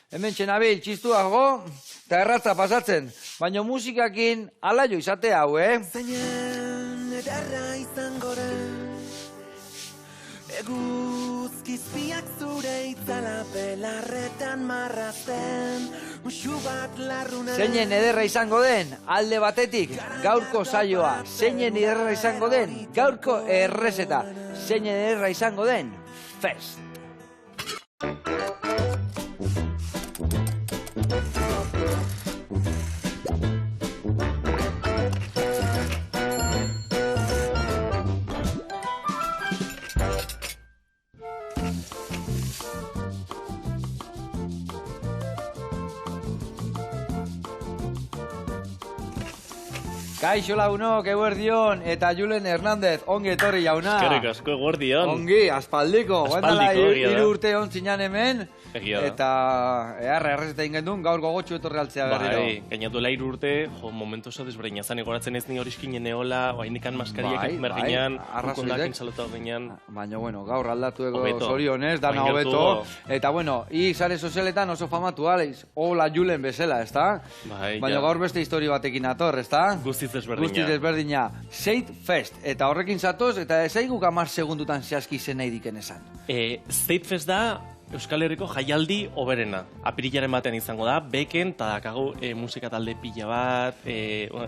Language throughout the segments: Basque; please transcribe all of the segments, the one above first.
Hemen txenabil, txistuago, eta erratza pasatzen. Baina musikakin alaio izate hau, Zeinen ederra izango den, eguzkizpiak zure itzala belarretan marrazten, musu bat larrunen. Zeinen ederra izango den, alde batetik, gaurko saioa. Zeinen ederra izango den, gaurko errezeta. Zeinen ederra izango den, fest. Kaixo lagunok, eguerdion, eta Julen Hernández, ongi etorri jauna. Eskerrik asko, eguerdion. Ongi, aspaldiko. Aspaldiko, egia da. 3 urte ontzinan hemen, Egia da. eta errezeta ingendun, gaur gogotxu etorri altzea berriro. Bai, gainatuela 3 urte, momentu oso desberdina zan, egoratzen ez ni horiskinen eola, oainikan maskariak merginan, ukondakin salota ginean. Baina, bueno, gaur aldatueko Hobeto. zorionez, dana Baina hobeto. gertu. Eta, bueno, sare sozialetan oso famatu aleiz, hola Julen bezala, ezta? Bai, Baina ja. gaur beste histori batekin ator, ezta? Guztiz desberdina. Guztiz desberdina. Zeit Fest, eta horrekin zatoz, eta ezaiguk 10 segundutan zehazki izen nahi diken esan. State Fest da Euskal Herriko jaialdi oberena. Apirilaren batean izango da, beken, eta dakagu musika talde pila bat,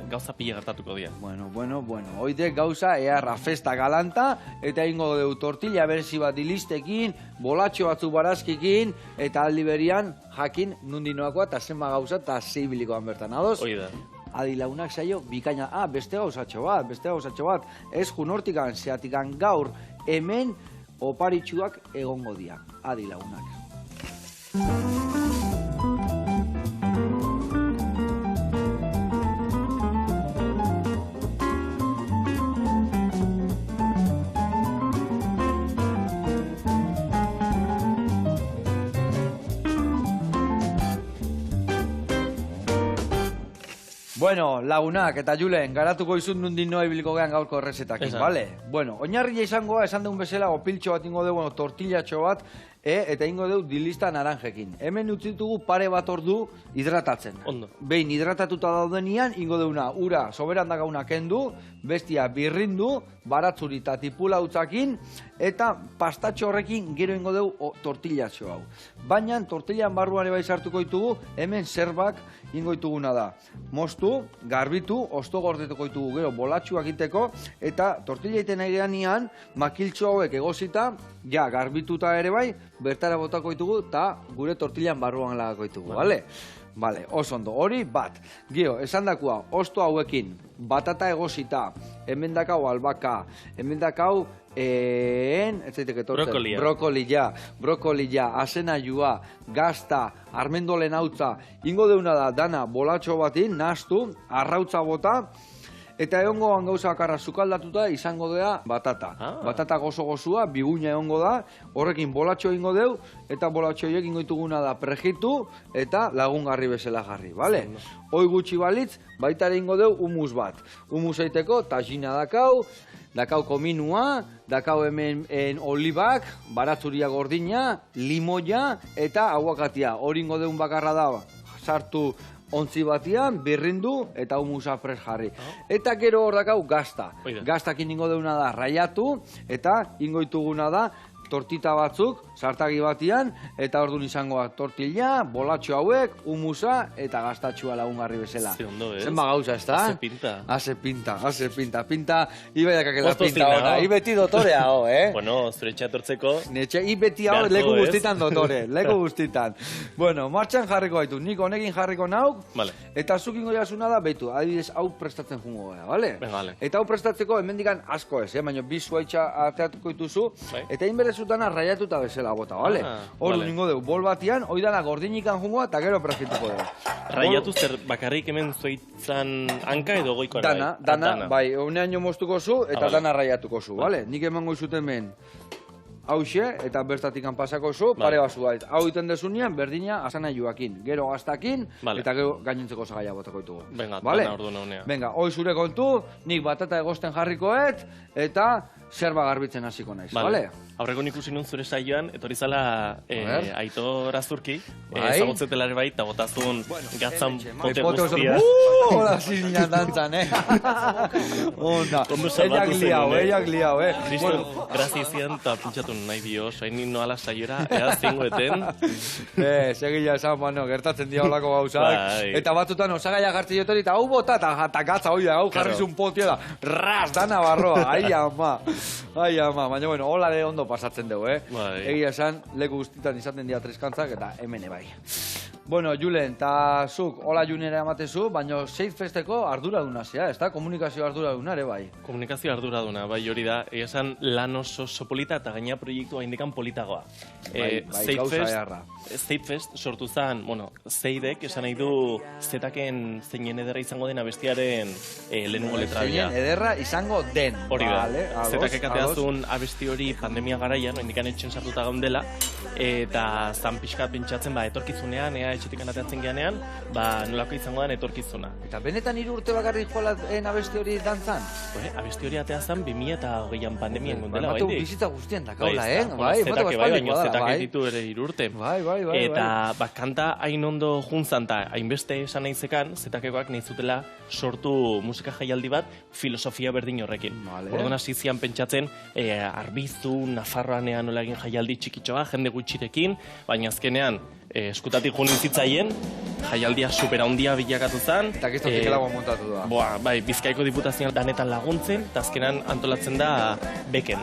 gauza pila gertatuko dira. Bueno, hoidek gauza earra festa galanta, eta ingo deu tortilla berezi bat ilistekin, bolatxo batzu barazkikin, eta aldi berian jakin nundinoakoa, eta zenba gauza, eta zeibilikoan bertan adoz. Hoi da. Adi launak zaio, bikaina, beste gauzatxo bat, ez junortikan, zeatikan gaur, hemen oparitxuak egongo dira, adi launak. Bueno, lagunak eta Julen, garatuko izun nundin noa ibiliko gehan gaurko errezetakin, bale? Bueno, oinarria izangoa, esan deun bezala, opiltxo bat ingo dugu, tortillatxo bat, eta ingo dugu dilista naranjekin. Hemen utzitugu pare bat ordu hidratatzen. Ondo. Behin hidratatuta daudenian, ingo deuna, ura, soberan dagauna kendu, bestia birrindu, baratzuri eta tipula utzakin, eta pastatxo horrekin gero ingo dugu tortillatxo hau. Baina, tortillan barruan bai sartuko ditugu, hemen zerbak ingo dituguna da. Moztu, garbitu, osto gordetuko ditugu gero bolatxuak iteko, eta tortilla iten nahi geanian, makiltxo hauek egozita, ja, garbituta ere bai, bertara botako ditugu, eta gure tortillan barruan lagako ditugu, bale? Bale, oso ondo, hori bat. Gio, esan dakua, osto hauekin, batata egozita, hemen dakau albaka, hemen dakau, ez zaitek etortzen, brokolia, asenaiua, gazta, armendolen hautza, ingo deuna da, dana, bolatxo batin, nahastu, arrautza bota, eta egongo gauza bakarra sukaldatuta izango dea batata. Batata gozo-gozua, biguina egongo da, horrekin bolatxo ingo deu, eta bolatxoiek ingo dituguna da prejitu eta lagungarri bezala jarri, bale? Hoi gutxi balitz, baita ere ingo deu humus bat. Humus eiteko, tajina dakau kominua, dakau hemen olibak, baratzuria gordina, limoia eta aguakatia. Hori ingo deun bakarra da, sartu ontzi batian, birrindu eta humusa pres jarri. Eta gero hor dakau gazta. Gaztakin ingo deuna da raiatu, eta ingo dituguna da tortita batzuk, sartagi batian, eta orduan izangoa tortilla, bolatxo hauek, humusa eta gaztatxua lagungarri bezala. Ondo, ez? Zenba gauza, ez da? Haze pinta. Pinta, ibaiakakela pinta ona. Ibeti dotorea, Bueno, zure txatortzeko. Ibeti hau leku guztitan dotore, leku guztitan. Bueno, martxan jarriko gaitu, nik honekin jarriko nauk, eta zuk ingo jasuna da, behitu, adibidez hau prestatzen jungo gara, bale? Eta hau prestatzeko hemendikan asko ez, baina bi zuaitxa ateatuko dituzu, eta inberezutana raiatuta bezala bota, bale? Hor ningo dugu, bol batian, hoi dana gordinikan jungoa eta gero prestituko dugu. Raiatu zer bakarrik hemen zuaitzan hanka edo goikoan bai? Dana, bai, honean moztuko zu eta dana raiatuko zu, bale? Nik emango izuten hemen hause, eta bertatikan pasako zu, pare basu bait. Hau iten dezunean, berdina asanaiuakin, gero gaztakin, eta gero gainontzeko zagaia botako ditugu. Venga, dana ordu naunea. Venga, hoi zure kontu, nik batata egosten jarrikoet, eta zerba garbitzen hasiko naiz, bale? aurrekon ikusi nun zure saioan, etorri zala Aitor Azurki, Bai. ezagutzetelare bai, eta botazun gatzan pote Pote oso- guztia. Hola, zinean dantzan, Onda, Ondo salbatu eiak liau, Kriston, grazia izan, eta pintxatu nahi dio, soain noala saiora, ea zingoeten. Segila esan, bueno, gertatzen dira holako gauzak. Bai. Eta batzutan osagaia jartzen jotori, eta hau bota, eta gatza hoi da, hau jarrizun potio da, ras, dana barroa, ai ama. Baina, bueno, hola de ondo pasatzen dugu, Bai. Egia esan, leku guztietan izaten dira treskantzak, eta hemen bai. Bueno, Julen, eta zuk, hola Junera ematezu, baina Seidfesteko arduraduna zea, ez da? Komunikazio arduraduna ere bai. Komunikazio arduraduna, bai hori da, esan lan oso polita eta gaina proiektua indikan politagoa. Bai, gauza beharra. Seidfest sortu zen, bueno, Seidek esan nahi du zetaken zeinen ederra izango den abestiaren lehenengo letrabia. Zeinen ederra izango den. Hori da, Vale, ados, zetakek ados. ateazun abesti hori pandemia garaian, indikan etxen sartuta gaundela, eta zan pixkat pentsatzen, etorkizunean, etxetik anateatzen geanean, nolako izango den etorkizuna. Eta benetan 3 urte bakarrik joala abesti hori dantzan? Abesti hori atea zen 2020an pandemian gondela, Batu bai. bizitza guztien dakaula, Bai, zetake bai, baina zetake bai. ditu ere 3 urte. Bai. Eta kanta hain ondo juntzan eta hainbeste esan nahizekan, zetakekoak nahi zutela sortu musika jaialdi bat filosofia berdin horrekin. Vale. Orduan hasi zian pentsatzen, Arbizu, Nafarroanean nola egin jaialdi txikitxoa, jende gutxirekin, baina azkenean eskutatik junin zitzaien, jaialdia super handia bilakatu zen. Eta kiston zikelagoa montatu da. Bai, Bizkaiko Diputazioan danetan laguntzen, eta azkenan antolatzen da Beken,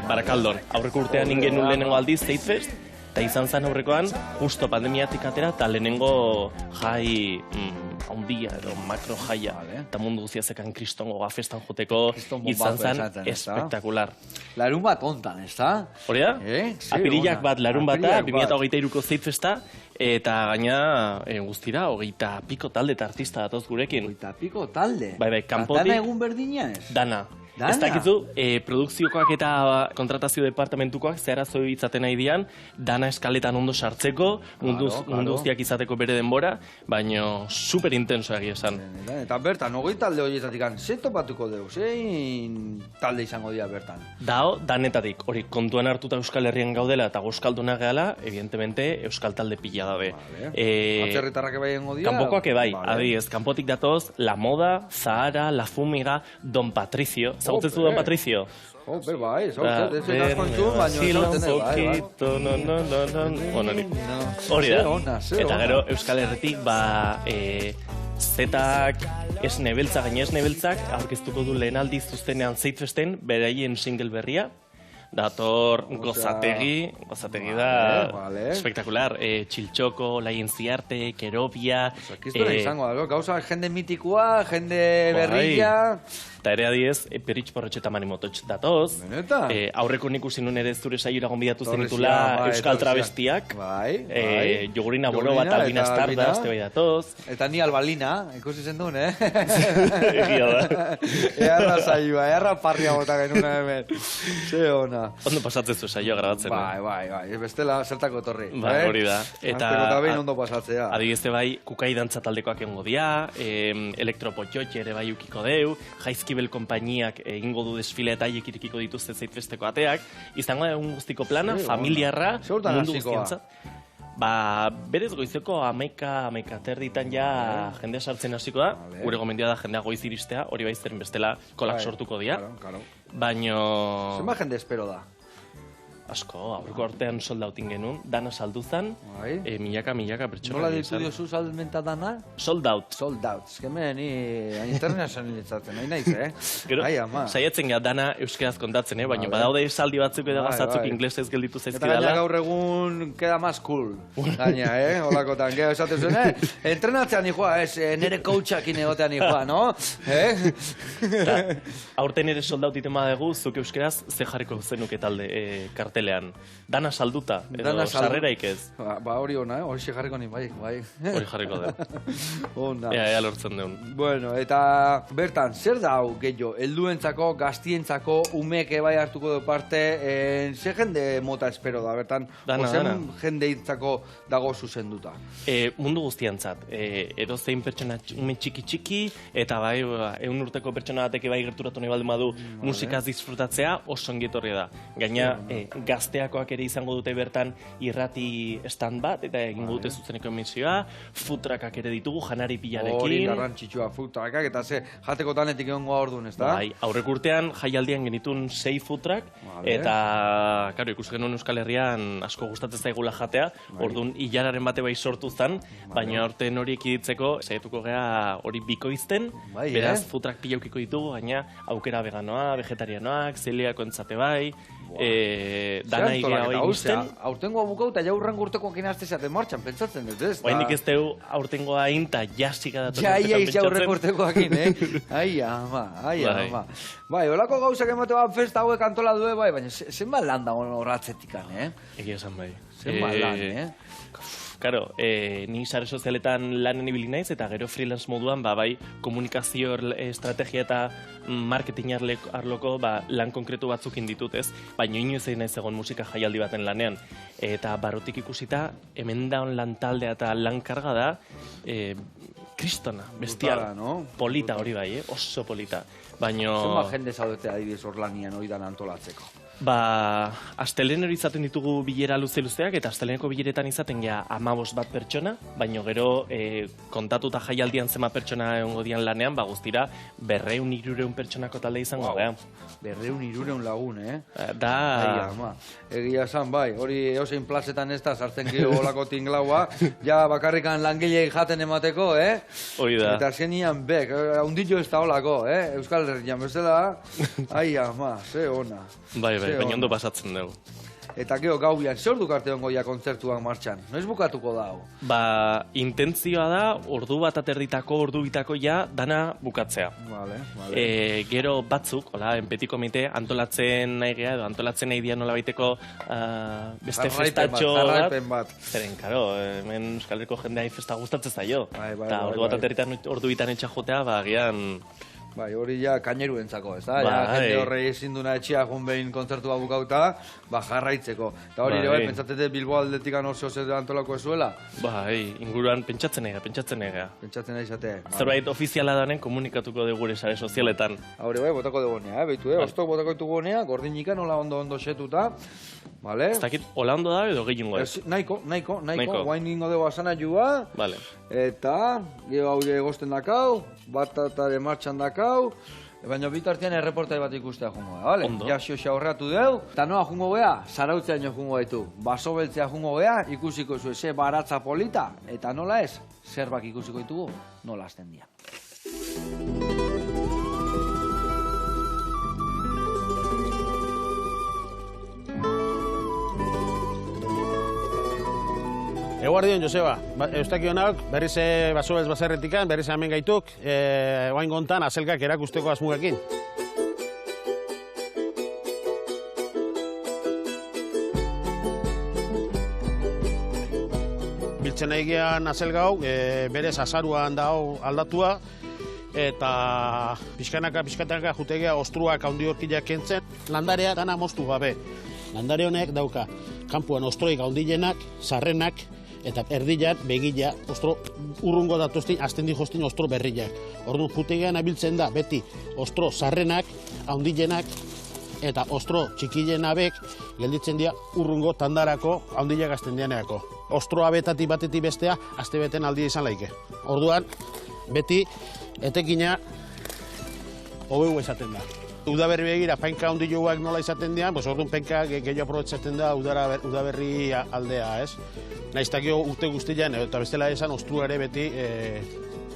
Barakaldon. Aurreko urtean ingenun lehenengo aldiz, Seidfest, eta izan zen aurrekoan, justo pandemiatik atera, eta lehenengo jai handia edo makro jaia. Eta mundu guzia zekan kristongo gafestan joteko, Kriston izan bombako zen esaten, ezta? espektakular. Larun bat ontan, ez da? Hori da? Ze Apirilak ona. bat larun bata, Apirilak bat. 2023ko Seidfesta, eta gaina guztira, 20 piko talde eta artista datoz gurekin. Eta piko talde. Bai, kanpotik. Dana egun berdina ez? Dana. Dana? Ez dakizu, produkziokoak eta kontratazio departamentukoak zeharazo izaten nahi dian, dana eskaletan ondo sartzeko, mundu guztiak izateko bere denbora, baina super intensoa egia esan. Eta bertan, 20 talde horietatik, ze topatuko dugu, zein talde izango dira bertan? Dao, danetatik, hori kontuan hartuta Euskal Herrian gaudela eta euskalduna gehala, evidentemente Euskal talde pila dabe. Atzerritarrak bai egongo dira? Kanpokoak bai, Vale. adiez, kanpotik datoz, La Moda, Zahara, La Fumiga, Don Patricio. Zagutzezu Don Patricio? Bai, ez zuen asko entzun, baina esauten dut, bai. Bueno, hori da. Ze Eta ona. gero Euskal Herretik, Zetak esnebeltzak, gaina esnebeltzak, aurkeztuko du lehen aldiz zuztenean Seidfesten, beraien single berria. Dator gozategi da Vale. espektakular. Txiltxoko, Laien Ziarte, Kerobia. Kistora izango da, gauza jende mitikoa, jende berrilla. Eta ere adiez, Peritx Porretxe eta Manimototx datoz. Benetan? Aurreko nik usin nuen ere zure saiora gonbidatu Torresia, zenitula bai, Euskal Torresia. Travestiak. Bai. Jogurina Boro bat Jogurina Albina eta Starda, Albina. este bai datoz. Eta ni albalina, ikusi zen duen, Egia da. Earra saioa, earra parria bota genuna hemen. Ze ona. Ondo pasatzen zu saioa grabatzen. Bai, bestela zertako torri. Bai, hori da. Eta behin ondo pasatzea. Adibidez bai, kukai dantza taldekoak egongo dira, elektropotxotxe ere bai ukiko deu, Jaizkibel konpainiak egingo du desfile eta haiek irikiko dituzte Seidfesteko ateak, izango da egun guztiko plana, familiarra, Zertan mundu hasikoa? guztientzat. Berez goizeko 11 terditan ja jendea sartzen hasiko da, gure gomendioa da jendea goiz iristea, hori bai zeren bestela kolak sortuko dira, baino... Zenba jende espero da? Asko, aurreko artean soldautin genuen, dana saldu zen, milaka pertsona. Nola ditu diozu salmenta dana? Sold out. Sold out. Eskemen, ni internazionalizatzen, nahi naiz, Gero, Ai, ama. saiatzen gara dana euskeraz kontatzen, baina badaude esaldi batzuk edo gazatzuk inglesez gelditu Eta gaina zaizkidala. gaur egun queda más cool. Gaina, holakotan. Gero esaten zuen, entrenatzean nikoa, nere coachakin egotean nikoa, no? Aurten ere sold out itema dugu, zuk euskeraz ze jarriko zenuke talde kartela. gaztelean. Dana salduta, edo sarreraik ez. Ba hori ona, hori jarriko ni, bai. Hori jarriko da. Onda. Ea lortzen deun. Bueno, eta bertan, zer da hau gehiago? Helduentzako, gaztientzako, umeke bai hartuko du parte, ze jende mota espero da, bertan? Dana. Jendeintzako dago zuzenduta? Mundu guztiantzat. Edo zein pertsona ume txiki, eta bai, 100 urteko pertsona batek bai gerturatu nahi baldin badu musikaz disfrutatzea, oso ongi etorria da. Gaina, gazteakoak ere izango dute bertan irrati stand bat, eta egingo dute zuzeneko emisioa, futrakak ere ditugu, janari pilarekin. Hori garrantzitsua, futrakak, eta ze, jateko tanetik egongo orduan, ez da? Bai, aurrek urtean jaialdian genitun 6 futrak, eta, karo, ikusi genuen Euskal Herrian asko gustatzen zaigula jatea, orduan hilararen bate bai sortu zen, baina aurten hori ekiditzeko, saietuko gea hori bikoizten, beraz futrak pilaukiko ditugu, gaina aukera veganoa, vegetarianoak, zeliako entzate bai, dana igea hori guzten. Aurtengoa bukau eta jaurren gurteko kinazte zaten martxan, pentsatzen dut, ez? Oaindik ez teu aurtengoa hain eta jasik adatok urtetan pentsatzen. Jaurren gurtekoakin, Ai, ama. Bai, holako gauzak emate bat festa hauek antola due, bai, baina zenbat lan da horratzetikan, Egia esan bai. Zenbat lan, Karo, ni sare sozialetan lanen ibili naiz, eta gero freelance moduan, bai, komunikazio estrategia eta marketing arloko lan konkretu batzuk inditut, ez? Baina inoiz egin naiz egon musika jaialdi baten lanean. Eta barrutik ikusita, hemen daun lan taldea eta lan karga da, kristona, bestial, polita hori bai, oso polita. Zenbat jende zaudete adibidez hor lanian hori dan antolatzeko? Astelehen hori izaten ditugu bilera luze-luzeak, eta asteleneko bileretan izaten gea 15 bat pertsona, baina gero kontatuta jaialdian zema pertsona egongo dian lanean, guztira 200-300 pertsonako talde izango gea. 200-300 lagun, Da... Egia esan, bai, hori eosein plazetan ez da, sartzen gero olako tinglaua, ja bakarrikan langilei jaten emateko, Hoi da. Eta zenian bek, hundillo ez da olako, Euskal Herrian bezala, ai ama, ze ona. Bai, baina ondo pasatzen dugu. Eta gero gauian, ze orduk arte ongo ja kontzertuak martxan? Noiz bukatuko da hau? Intentzioa da, ordu bat aterditako, ordu bitako ja, dana bukatzea. Gero batzuk, enpeti komite, antolatzen nahi geha, edo antolatzen nahi dian nola baiteko beste festatxo bat. Zeren, karo, hemen Euskal Herriko jendea festa gustatzen zaio. Eta ordu bat aterditan, ordu bitan etxajotea, gian... Bai, hori ja kaineruentzako, ez da? Jende horrei ezin duna etxea behin kontzertua bukauta, jarraitzeko. Eta hori ere, pentsatete Bilbo aldetikan oso zer antolako ezuela? Bai, inguruan pentsatzen ega. Pentsatzen nahi izate. Zerbait ofiziala danen komunikatuko dugu gure sare sozialetan. Haure bai, botako dugu honea, beitu, ostok botako ditugu honea, gordinika nola ondo setuta. Ez dakit, hola ondo da edo gehiungo ez? Nahiko, guain ingo dugu asana jua. Eta, gero haure egosten dakau, batatare martxan dakau, baina bitartean erreportai bat ikustea jungo da, bale? Jasio xaurratu deu, eta noa jungo gea, zarautzea nio jungo gaitu. Baso beltzea jungo gea, ikusiko zu ze baratza polita, eta nola ez, zerbak ikusiko ditugu, nola azten dia. Eguardion, Joseba. Eustakionak, berriz Basobeltz baserretikan, berriz hemen gaituk, oain gontan azelgak erakusteko asmugekin. Biltzen egian azelgau, berez azaruan dao aldatua, eta pixkanaka jutegea ostruak handi horkiak kentzen, landarea dana moztu gabe. Landare honek dauka, kanpuan ostroik handilenak, sarrenak, eta erdilan, begila, ostro urrungo datuztin, azten di jostin ostro berriak. Orduan, jutegean abiltzen da, beti, ostro sarrenak, handilenak, eta ostro txikilenabek, gelditzen dira urrungo tandarako, handileak azten dianeako. Ostroa betatik batetik bestea, azte beten aldia izan laike. Orduan, beti, etekina, hobeu izaten da. Udaberri begira, penka handiloak nola izaten dian, orduan penka gehiago aprobetzaten da udaberri aldea, ez? Naiztakio urte guztian, eta bestela esan, ostru ere beti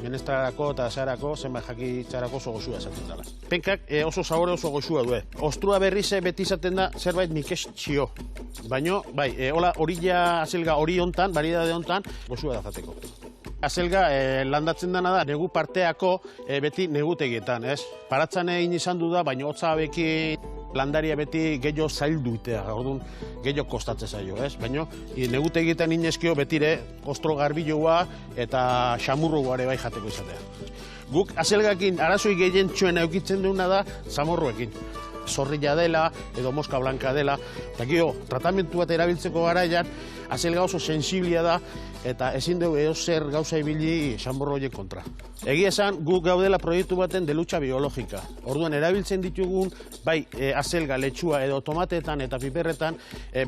menestarako eta zarako, zenbait jakitzarako oso goxua esaten dela. Penkak oso zabore oso goxua du. Ostrua berrize beti izaten da zerbait nikestxio. Baina, bai, orilla azelga hori hontan, baridade hontan, goxua da zateko. Azelga landatzen dena da, negu parteako beti negutegietan, ez? Paratzan egin izan du da, baina hotza bekin Landaria beti gehiago zaildu itea, orduan gehiago kostatzen zaio, ez? Baina, negute egiten inezkio betire ostro garbiloa eta xamurro guare bai jateko izatea. Guk azelgakin arazoi gehien txuen eukitzen duguna da zamorroekin. Zorrilla dela, edo moska blanka dela, eta gero, tratamentu bat erabiltzeko garaian, azelga oso sensiblia da, eta ezin dugu zer gauza ibili xamorro horiek kontra. Egia esan, guk gaudela proiektu baten de lucha biologika. Orduan, erabiltzen ditugun, bai, azelga, letxua edo tomateetan eta piperretan,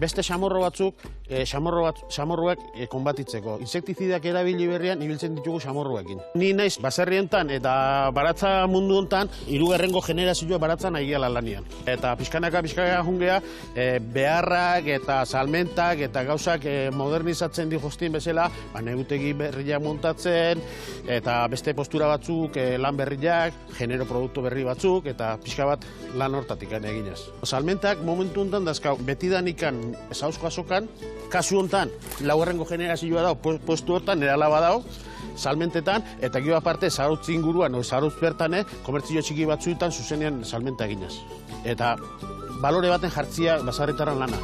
beste xamorro batzuk, xamorroak konbatitzeko. Insektizidak erabili berrian, ibiltzen ditugu xamorroekin. Ni naiz, baserri hontan eta baratza mundu hontan, 3. generazioa baratza nahi gala lanian. Eta pixkanaka jungea, beharrak eta salmentak eta gauzak modernizatzen dijostin bezala, negutegi berriak montatzen, eta beste postura batzuk, lan berriak, genero produktu berri batzuk, eta pixka bat lan hortatik eginez. Salmentak momentu honetan dazkau, betidanikan zauzko azokan, kasu honetan, 4. generazioa dao, postu hortan, nera laba dao, salmentetan, eta gero aparte, zarutz inguruan, zarutz bertane, komertzio txiki batzuetan zuzenean salmenta eginez. Eta balore baten jartzia basarretaran lana.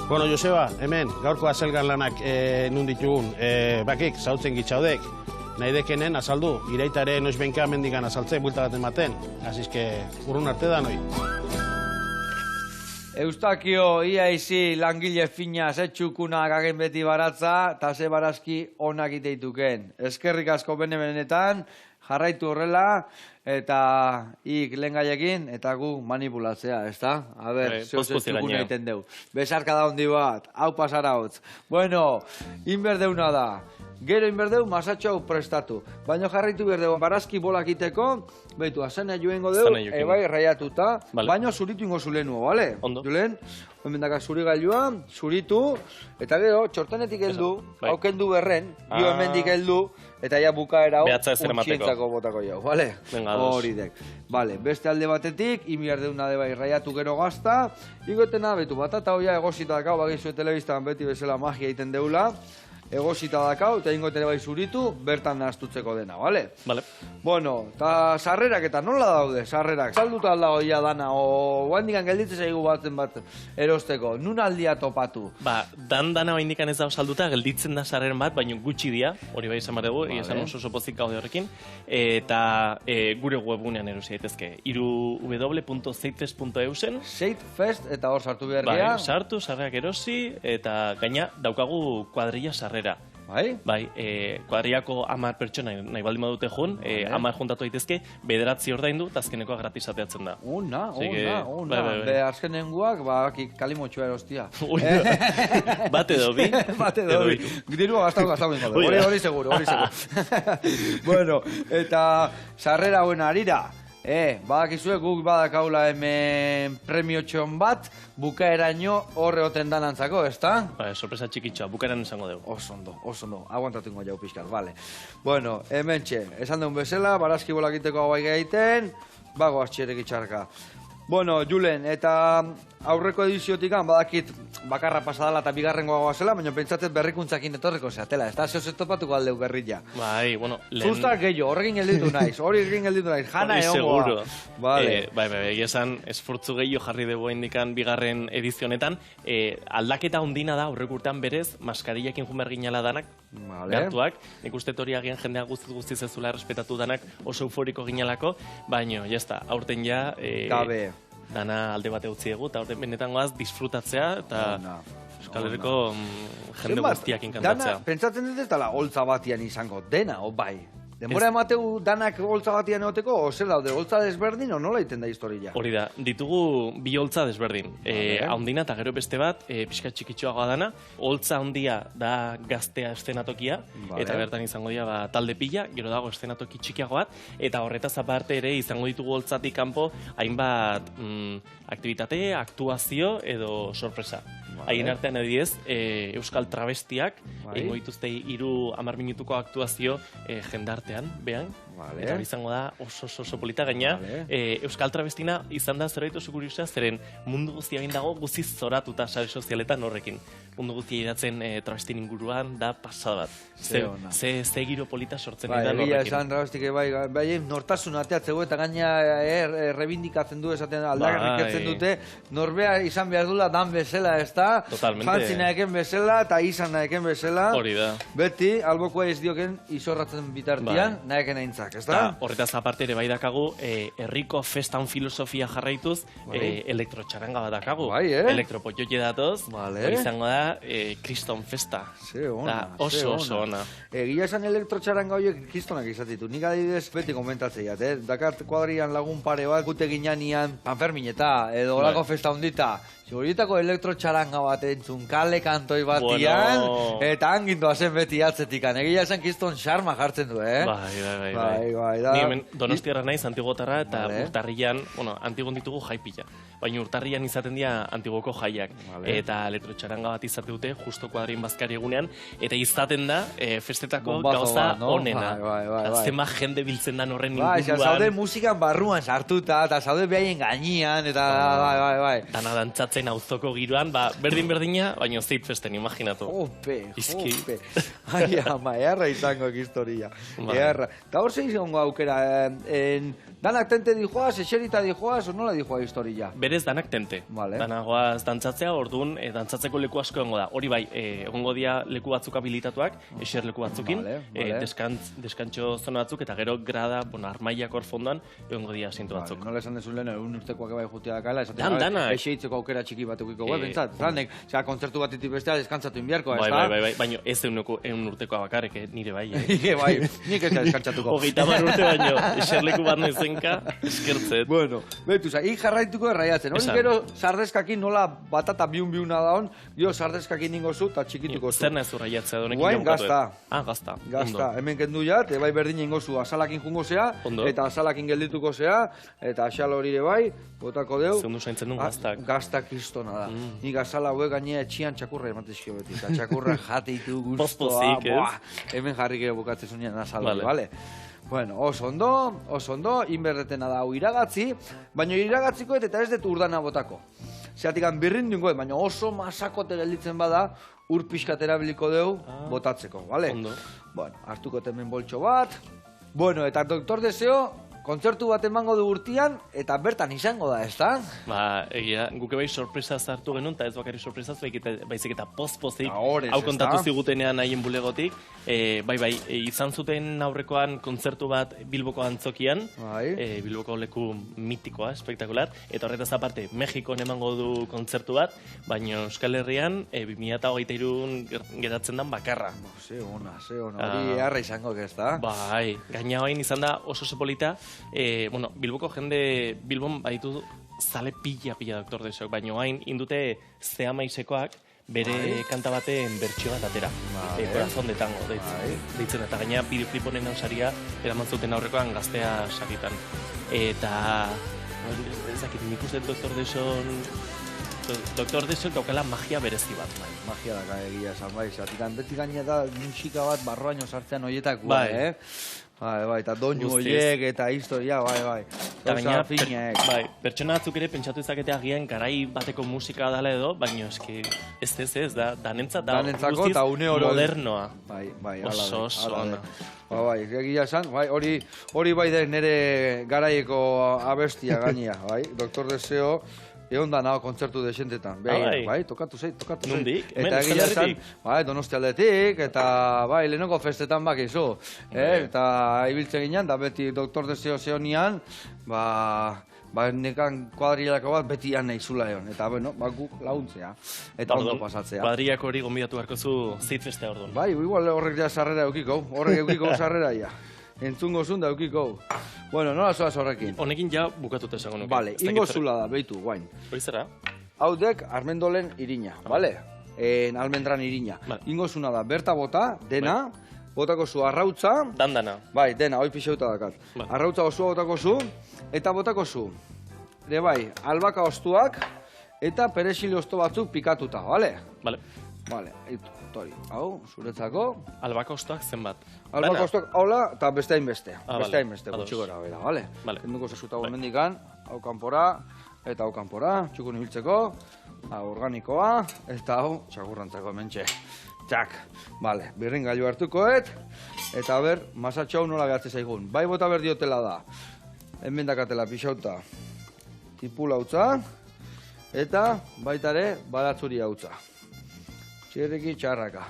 Bueno, Joseba, hemen, gaurko azelgan lanak nun ditugun, bakik, zautzen gitzaudek, nahi dekenen azaldu, iraitare noiz benka mendikan azaltzen, buelta bat ematen, azizke urrun arte da noi. Eustakio, ia izi langile fina zetxukuna gagen beti baratza, eta ze barazki onak iteituken. Eskerrik asko benetan, jarraitu horrela, eta lehen gaiekin, eta gu manipulatzea, ez da? A ber, zeu zetxukuna egiten deu. Besarka da hondi bat, hau pasara hotz. Bueno, inberdeuna da. Gero inberdeu, masatxo hau prestatu. Baina jarraitu berdeu, barazki bolak iteko, behitu, azena joengo deu, ebai raiatuta, baina zuritu ingo zulenu, bale? Ondo. Julen, homendaka zuri gailua, zuritu, eta gero, txortanetik heldu, haukendu berren, jo hemendik heldu, eta ja bukaera hau, untxientzako botako jau, bale? Hori dek. Bale, beste alde batetik, inberdeuna de bai raiatu gero gazta, igotena, betu, batata hoia egosita dakau, bagizue telebistan beti bezala magia egiten deula, egosita dakau, eta ingotere bai zuritu, bertan nahaztutzeko dena, bale? Bale. Bueno, eta sarrerak eta nola daude, sarrerak? Salduta alda hoia dana, o guandikan gelditzen zaigu batzen bat erosteko, nun aldia topatu? Ba, dana baindikan ez da salduta, gelditzen da sarreren bat, baina gutxi dia, hori bai esan dugu, esan oso pozik gaude horrekin, eta gure webgunean erosi daitezke, www.zeitfest.eusen. Zeitfest, eta hor sartu behar gea. Bai, sartu, sarrerak erosi, eta gaina daukagu kuadrilla sarrera. Bai? Bai, kuadriako 10 pertsona nahi baldin badute jun, 10 juntatu daitezke, 9 ordaindu, eta azkenekoa gratis ateatzen da. Ona. Be azkenenguak, kalimotxoa erostia. Bate edo bi. Bate edo bi. Dirua gaztau ingo. Hori seguro. Bueno, eta sarrera buena harira. Badakizue guk badakaula hemen premio txon bat, bukaeraino horre oten danantzako, ezta? Ba, sorpresa txikitxoa, bukaeran izango dugu. Oso ondo, aguantatu ingo jau pixkat, bale. Bueno, hemen txe, esan deun bezala, barazki bolakiteko hau egiten, bago txerek itxarka. Bueno, Julen, eta aurreko ediziotikan badakit bakarra pasadala eta bigarrengoa goazela, baina pentsatzen berrikuntzakin etorreko zeatela, ez da? Zeo zetopatuko aldeu berrilla. Bai, bueno, lehen... Zuztak gehiago, horrekin gelditu naiz, jana egon goa. Bai, esan, esfortzu gehiago jarri dugu indikan bigarren edizionetan, aldaketa ondina da, aurreko urtean berez, maskarillakin jumar ginala danak, behartuak, nik uste hori agian jendea guztiz ez zula errespetatu danak oso euforiko ginalako, baina, jazta, aurten ja... Gabe. Dana alde bate utzi dugu, eta horren benetan goaz disfrutatzea, eta Euskal Herriko jende guztiak inkantatzea. Pentsatzen dut ez dala holtza batian izango dena, o bai? Denbora emateu danak holtza batian egoteko, o zer daude, holtza desberdin, o nola iten da historia? Hori da, ditugu bi holtza desberdin. Haundina eta gero beste bat, pixka txikitxoagoa dana, holtza handia da gaztea eszenatokia, eta bertan izango dira talde pila, gero dago eszenatoki txikiago bat, eta horretaz aparte ere izango ditugu holtzatik kanpo hainbat aktivitate, aktuazio edo sorpresa. Haien artean adibidez, Euskal Travestiak, Bai. egingo dituzte 3-10 minutuko aktuazio jendartean, behan. Vale. Eta hori izango da oso polita gaina. Vale. Euskal Travestina izan da zerbait oso kuriosa, zeren mundu guztia bain dago guziz zoratuta sare sozialetan horrekin. Mundu guztia idatzen travestin inguruan da pasada bat. Ze ona. Ze giro polita sortzen Bai, edan egia horrekin. esan travestik bai, nortasun ateatzeko eta gaina rebindikatzen du esaten aldarrikatzen Bai. dute, norbea izan behar dula dan bezala, ez da? Totalmente. Jantzi nahiken bezala eta izan nahiken bezala. Hori da. Beti, albokoa ez dioken izorratzen bitartian, nahiken aintzak, ez da? Eta horretaz aparte ere bai dakagu, herriko festan filosofia jarraituz, Bai. elektrotxaranga bat dakagu. Bai, Elektropotioie datoz, Vale. hori izango da kriston festa. Ze ona, Da, ze oso ona. Egia esan elektrotxaranga horiek kristonak izatitu. Nik adibidez beti komentatzeiat, Dakart kuadrian lagun pare bat, gute ginean Panfermineta, edo olako Bai. festa hondita. Horietako elektrotxaranga bat entzun, kale kantoi batian, Bueno. eta hangindoa zen beti atzetikan. Egia esan kriston xarma jartzen du, Bai, da. Ni hemen Donostiarra naiz, Antigotarra, eta Vale. urtarrian, Antigon ditugu jaipila. Baina urtarrian izaten dira Antigoko jaiak. Vale. Eta elektrotxaranga bat izate dute, justo kuadrin bazkari egunean, eta izaten da, festetako Bombazo gauza bat, no? onena. Bai. Zema jende biltzen dan horren Bai, inguruan. zaude musikan barruan sartuta, eta zaude behaien gainean, eta bai. Dana dantzatzen auzoko giroan, berdin-berdina, baina zeit festen, imaginatu. Jope. Izki. Ai, ama, eharra izango historia. Bai. Eharra. Eta hor zein izango aukera, danak tente dijoaz, eserita dijoaz, o nola dijoa historia? Berez danak tente. Vale. Danagoaz dantzatzea, orduan dantzatzeko leku asko egongo da. Hori bai, egongo dira leku batzuk habilitatuak, eser leku batzukin, Vale. deskantxo zona batzuk, eta gero grada, armailak hor fondoan, egongo dira asinto batzuk. Nola esan dezun lehen, egun urtekoak bai jutia dakala, Danak. eseitzeko aukera txiki bat eukiko, bentsat, zanek, kontzertu bat itipi bestea deskantzatu inbiarko, ez Bai, da? bai, baina ez egun urtekoa bakarrik, nire bai. Bai, nik ez da deskantzatuko. 30 urte baino, eserleku bat nezenka, eskertzet. Bueno, betu, ik jarraituko erraiatzen. Hori Esan. gero sardeskakin nola batata biun-biuna daun, jo sardeskakin ningo zu eta txikituko zu. Zer nahez urraiatzea donekin Guain jaukatu, gazta. Gazta. Gazta, hemen kendu jat, bai berdin ingo zu azalakin jungo zea, Ondo. eta azalakin geldituko zea, eta axal hori ere bai, botako deu. Zehundu zaintzen duen gaztak. Gazta kristona da. Nik azala hauek gainea etxian txakurra ematezkio beti, eta txakurra jateitu guztoa, Poz-pozik, ez? hemen jarri gero bukatzen zunean azala, Vale. vale? Bueno, oso ondo, inberretena da hau iragatzi, baina iragatziko eta ez dut urdana botako. Zeatik birrindungo, baina oso masakote gelditzen bada, ur pixkat erabiliko deu botatzeko, vale? Ondo. Bueno, hartuko hemen boltxo bat. Bueno, eta Doktor Deseo, kontzertu bat emango du urtian, eta bertan izango da, ezta? Egia, guke bai sorpresa zartu genuen, eta ez bakarri sorpresaz, baizik eta poz-pozik, Ta horrez, hau ezta? kontatu zigutenean haien bulegotik. Izan zuten aurrekoan kontzertu bat Bilboko antzokian, Bai. Bilboko leku mitikoa, espektakular, eta horretaz aparte, Mexikon emango du kontzertu bat, baina Euskal Herrian 2023 geratzen dan bakarra. Ze ona, hori eharra izango, ezta? Bai, gaina hain izan da oso polita. Bilboko jende, Bilbon baditu zale pila Doktor Deseok, baina hain indute zehamaisekoak bere kanta baten bertsio bat atera. Corazón de tango, deitzen. Eta gaina bideoclip honen saria eraman zuten aurrekoan gaztea sarritan. Eta, ezakit, nik uste Doktor Deseok daukala magia berezi bat. Magia da egia esan, bai, zatikan beti gaina da musika bat barroaino sartzean horietakoa, Bai. Bai, eta doinu Guztiz. horiek eta historia, bai. Eta gaina, Finak. pertsona batzuk ere pentsatu izakete agian garai bateko musika dela edo, baina eski ez da, danentzat da Danentzako guztiz eta une oro. modernoa. Bai, Oso ona. Bai, egia esan, bai, hori bai da nire garaieko abestia gainea, bai, Doktor Deseo, egon da nago kontzertu desentetan, bai, tokatu zei. Nondik? Hemen, Eta egia Euskal esan, Herritik? bai, Donostialdetik, eta bai, lehenoko festetan bakizu, eta ibiltzen ginen, da beti Doktor Deseo zeonian, nekan kuadrilako bat beti nahi zula egon, eta bueno, guk launtzea, eta ondo pasatzea. Kuadriak hori gonbidatu beharko zu zeitfestea orduan. Bai, igual horrek ja sarrera eukiko, sarrera ja. Entzungo zun da eukiko. Bueno, nola zoaz horrekin? Honekin ja bukatuta esango nuke. Vale, Ez dakit ingo zer- zula da, beitu, guain. Hori zera? Haudek armendolen irina, vale? Almendran irina. Vale. Ingo zuna da, berta bota, dena, botako zu arrautza, Dandana. bai, dena, hoi pixeuta dakat. Vale. Arrautza osua botako zu, eta botako zu. Ere bai, albaka ostuak, eta perexili hosto batzuk pikatuta, bale? Bale. Bale, hori, hau, zuretzako. Albako hostoak zenbat? Albako hostoak, haula, eta beste hainbeste. Ah, Beste bale. hainbeste, Ados. gutxi gora bera, bale? Bale. Kenduko zesutago Bai. mendikan, hau kanpora, eta hau kanpora, txukun ibiltzeko, hau organikoa, eta hau, txakurrantzako hementxe. Txak, bale, birringailu hartukoet, eta ber, masatxo hau nola gehatze zaigun. Bai bota berdiotela da, hemen dakatela pixauta, tipula hautza, eta baita ere, baratzuri hautza. Txerreki txarraka.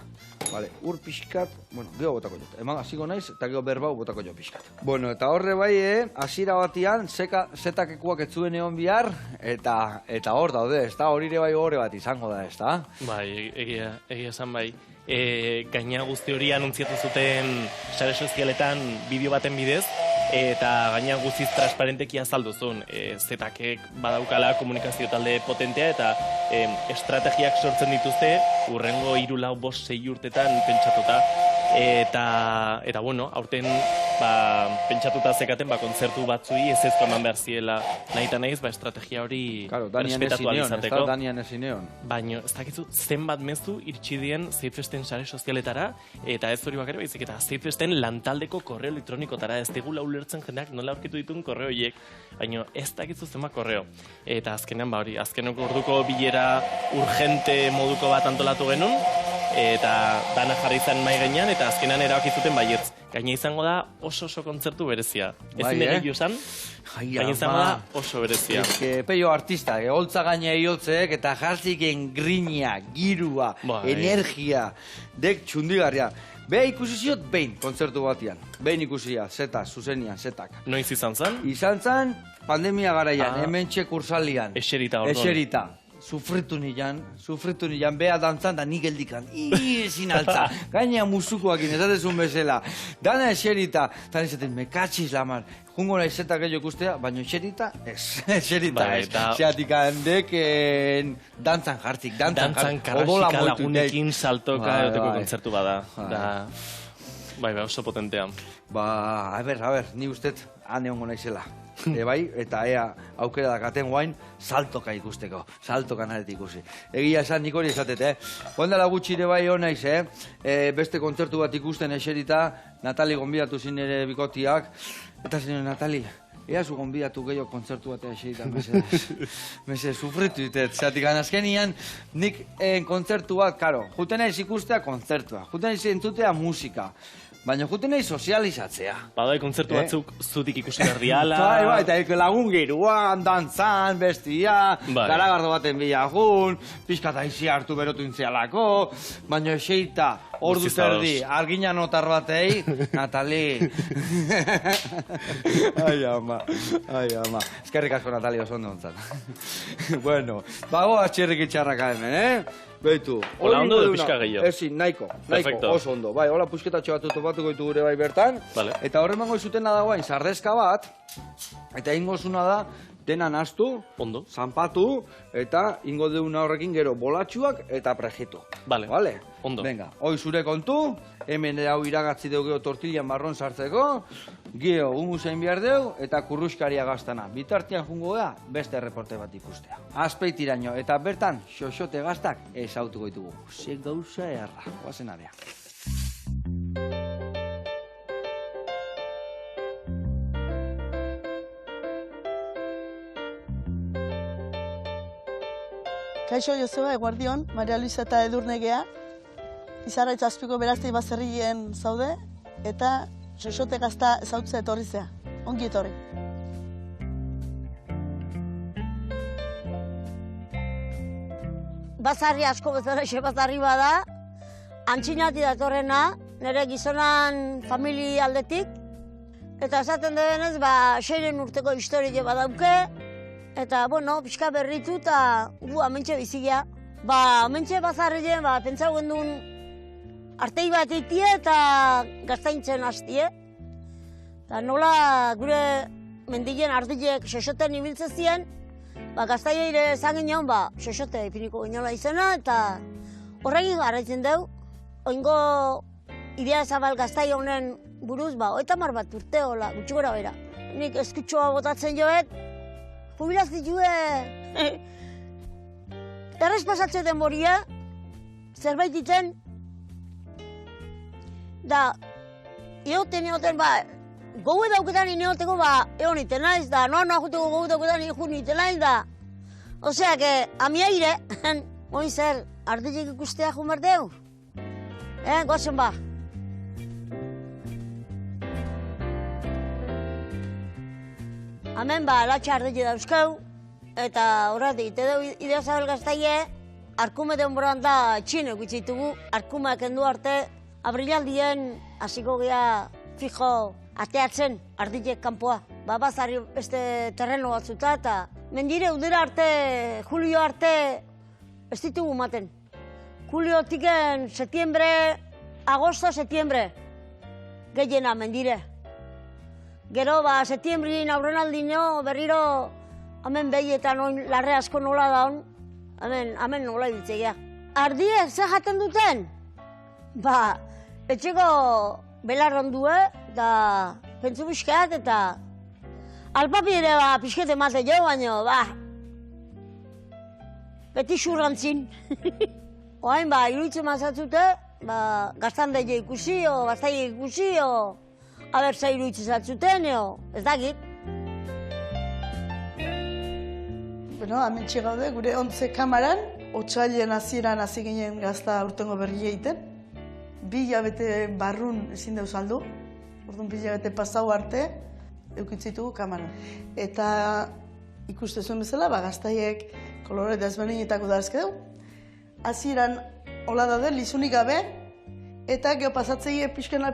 Vale, ur pixkat, bueno, geho botako jot. Eman hasiko naiz, eta geho berbau botako jo pixkat. Bueno, eta horre bai, hasiera batian, zetakekuak ez zuen egon bihar, eta hor daude, ezta? Hori ere bai horre bat izango da, ezta? Bai, egia esan bai. Gaina guzti hori anuntziatu zuten sare sozialetan bideo baten bidez, eta gaina guztiz transparenteki azalduzun. Zetakek badaukala komunikazio talde potentea eta estrategiak sortzen dituzte urrengo 3, 4, 5, 6 urtetan pentsatuta. Eta bueno, aurten pentsatuta zekaten kontzertu batzui ezezko eman behar ziela nahi eta nahiz, estrategia hori respetatu alizateko. Danian ezineon. Baina ez dakizu zenbat mezu iritsi dien Zeitfesten sare sozialetara, eta ez hori bakare baizik, eta Zeitfesten lantaldeko korreo elektronikotara, ez digula ulertzen jendeak nola aurkitu ditun korreo horiek, baina ez dakizu zenbat korreo. Eta azkenean hori, azkeneko orduko bilera urgente moduko bat antolatu genuen, eta dana jarri izan mai gainean, eta azkenan erabaki zuten baietz. Gaina izango da oso kontzertu berezia. Ezin ere esan, gaina izango da oso berezia. Peio artista, holtza gaina eiotzek, eta jarziken grina, girua, energia, dek txundigarria. Beha ikusi ziot behin kontzertu batian. Behin ikusia, zuzenian, zetak. Noiz izan zen? Izan zen pandemia garaian, hemen kursalian. Eserita orduan. Eserita. Sufritu nian, beha dantzan da nik geldikan. Ezin altza, gaina musukoakin, esatezun bezala. Dana eserita, eta esaten, mekatxiz lamar. Jungo nahi zetak gehiago ikustea, baina eserita ez. Eserita ez. Zeatik handeken dantzan jartzik, dantzan karrasika lagunekin saltoka euteko kontzertu bada. Bai, oso potentea. A ber, ni ustet hane hongo naizela. Bai, eta ea aukera dakaten guain saltoka ikusteko, saltoka nahet ikusi. Egia esan nik hori esatete, Ondala gutxi ere bai hon naiz, beste kontzertu bat ikusten eserita, Natali gonbidatu zin ere bikotiak, eta zen Natali, ea zu gonbidatu gehiago kontzertu bat eserita, mese sufritu ditet, zatik azkenian nik kontzertu bat, karo, juten naiz ikustea kontzertua, juten naiz entzutea musika, baina juten nahi sozializatzea. Badai kontzertu batzuk zutik ikusi behar diala. Bai, eta lagun giruan, dantzan, bestia, garagardo baten bilagun, pixkat aizi hartu berotu intzialako, baina eseita, ordu zerdi, argina notar batei, Natali. Ai, ama. Eskerrik asko, Natali, oso ondo ontzat. Bueno, bago atxerrik itxarraka hemen, Beitu. Hola ondo edo pixka gehiago? Ezin, nahiko, oso ondo. Bai, hola pusketatxo bat topatuko ditu gure bai bertan. Eta horren mango izutena dagoain, zardezka bat, eta ingo zuna da, dena nastu, zanpatu, eta ingo deuna horrekin gero bolatxuak eta prejitu. Bale, ondo. Venga, hoi zure kontu, hemen hau iragatzi deu geho tortillan marron sartzeko, geho humusein behar deu, eta kurruskaria gaztana. Bitartian jungo da, beste reporte bat ikustea. Azpeitiraino, eta bertan, xoxote gaztak ezautuko ditugu. Ze gauza erra, guazen area. Kaixo Joseba, eguardion, Maria Luisa eta Edurnegea. Izarra Azpiko Beraztei baserrien zaude, eta xoxote gazta ezautza etorri zea. Ongi etorri. Bazarri asko bezala bazarri bada, antxinati datorrena, nire gizonan famili aldetik, eta esaten denez, 6 urteko historie badauke, eta, bueno, pixka berritu eta gu amentxe bizigia. Amentxe bazarrien, pentsaguen duen artei bat eitie eta gaztaintzen hastie. Eta nola gure mendien ardilek xoxoten ibiltzen ziren, gaztaile esan ginean, xoxote ipiniko ginola izena, eta horregin garaitzen dugu. Oingo idea zabal gaztai honen buruz, 30 bat urte hola, gutxi gora bera. Nik eskutxoa botatzen joet, jubilazioa errez pasatze denboria, zerbait ditzen, da, egoten, gogue dauketan ineoteko, egon iten naiz, da, noa juteko gogue dauketan ikun iten naiz, da. Osea, que, amiaire, oin zer, arditik ikustea jun berdeu? Gozen ba. Hemen latxa ardile dauzkau, eta horretik, ite dugu Idiazabal Gaztaie, arkume denboran da txinek utzitugu, arkumeak endu arte, abrilaldien hasiko gea fijo ateatzen ardilek kanpoa. Bazari beste terreno batzuta eta mendire udera arte, julio arte, ez ditugu maten. Juliotiken setiembre, agosto, setiembre, gehiena mendire. Gero, setiembrien aurrenaldino berriro hemen behietan larre asko nola daun, hemen nola ditzegea. Ardie, ze jaten duten? Etxeko belarron du, da pentsu pixkat eta alpapi ere pixket emate jo, baino, beti xurrantzin. Oain, iruditzen mazatzute, gaztan daile ikusi, gaztaile ikusi, abertza iruditzen zatzuten, ez dakit. Hemen txegaude, gure 11 kamaran, otsailean hasieran hasi ginen gazta urtengo berri egiten. 2 hilabete barrun ezin deuz aldu, orduan 2 hilabete pasau arte, eukitzitugu kamaran. Eta ikuste zuen bezala, gaztaiek kolore desberdinetako darazke dugu. Hasieran hola daude, lizunik gabe, eta geho pasatzei pixkana,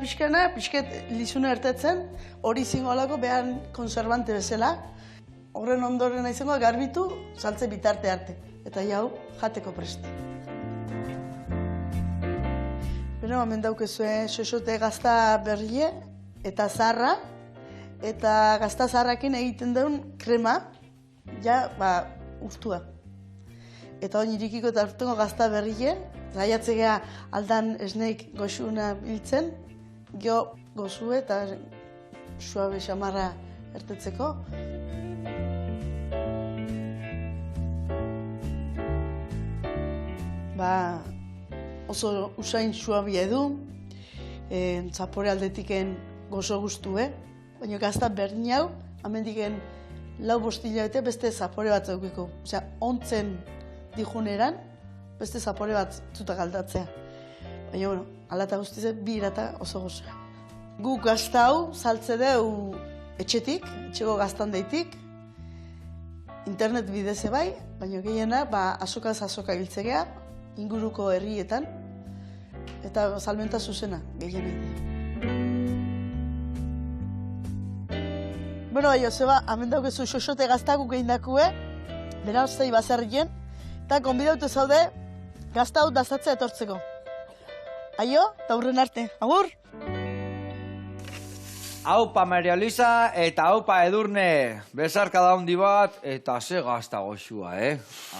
pixket lizune ertetzen, hori izango alako behan konservante bezala. Horren ondoren izango garbitu, saltze bitarte arte. Eta jau, jateko prest. Hemen daukezue xoxote gazta berrie eta zarra, eta gazta zarrakin egiten duen krema, ustua. Eta hori irikiko eta urtengo gazta berrie, zaiatzegea aldan esneik goxuna biltzen, geho gozue eta suabe xamarra ertetzeko. Oso usain suabia edu, zapore aldetiken gozo guztue, baina gazta berdin hau, amendiken 4-5 hilabete beste zapore bat zaukiko. Osea, ontzen dijuneran, beste zapore bat zutak aldatzea. Baina, alata guztize, 2 irata oso gozoa. Gu gazta hau saltze deu etxetik, etxeko gaztan deitik, internet bideze bai, baina gehiena, azokaz azoka hiltzegea, inguruko herrietan, eta salmenta zuzena, gehienean. Joseba, hemen daukezu xoxote gaztakuk egin dakue, bera oztei bazarrien, eta konbidaute zaude gazta hau dazatzea etortzeko. Aio, eta hurren arte. Agur! Aupa Maria Luisa eta aupa Edurne, bezarka da handi bat, eta ze gazta goxua,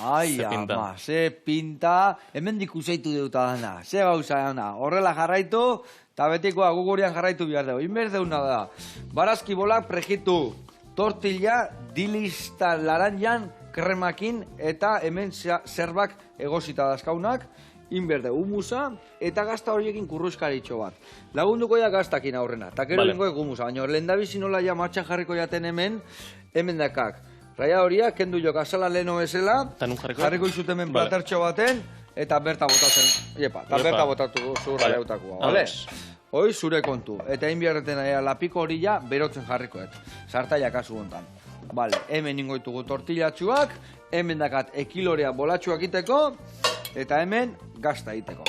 Ai, ama, ze pinta, hemen dikuseitu deuta dana, ze gauza dana, horrela jarraitu, eta betikoa gugurian jarraitu behar dugu, inber deuna da. Barazki bolak prejitu, tortilla, dilista laranjan, kremakin, eta hemen zerbak egosita dazkaunak, inberde humusa, eta gazta horiekin kurruskaritxo bat. Lagunduko ja gaztakin aurrena, eta gero bengoek humusa, baina lehendabizi nola ja martxan jarriko jaten hemen dakak. Raia horiak, kendu jo gazala leheno bezala, jarriko izut hemen platertxo baten, eta berta botatzen, eta berta botatu zurra jautakoa, bale? Hoi zure kontu, eta inbiarreten lapiko hori ja berotzen jarrikoet, sartaia kasu hontan. Bale, hemen ingoitugu tortillatxuak, hemen dakat ekilorea bolatxuak iteko, eta hemen gazta egiteko.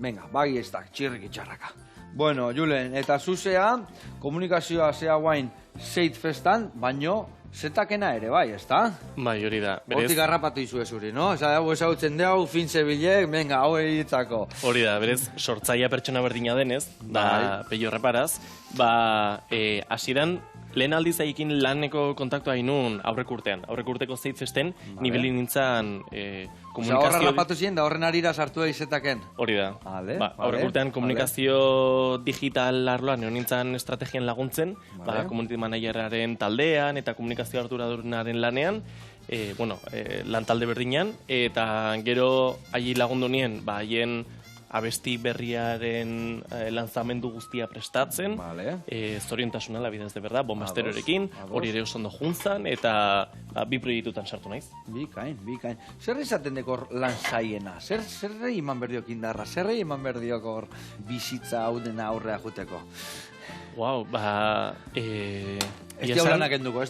Venga, bagi ez da, txirrik itxarraka. Bueno, Julen, eta zuzea, komunikazioa zea guain Zeit festan, baino zetakena ere, bai, ez da? Bai, hori da. Hortik harrapatu izue zuri, no? Eza dago esautzen deu, fin zebilek, venga, hau egitzako. Hori da, berez, sortzaia pertsona berdina denez, da, peio erreparaz, hasieran lehen aldiz aikin laneko kontaktua inun aurrek urteko Zeit festen, nibeli nintzen komunikazio... Horren rapatu ziren, da horren arira sartu izetaken. Hori da. Aurrek urtean komunikazio digital arloan egon nintzen estrategian laguntzen, community manageraren taldean eta komunikazio arduradunaren lanean, lantalde berdinan, eta gero haien lagundu nien, haien abesti berriaren lanzamendu guztia prestatzen, zoriontasuna, la bidez de verdad, bombasterorekin, hori ere oso ondo juntzan, eta bi proiektutan sartu naiz. Bikain. Zer izaten dekor lan zaiena? Zerrei eman berdiok indarra? Zerrei eman berdiok hor bizitza hau dena aurrea juteko? Wow, Ez diaulanak enduko,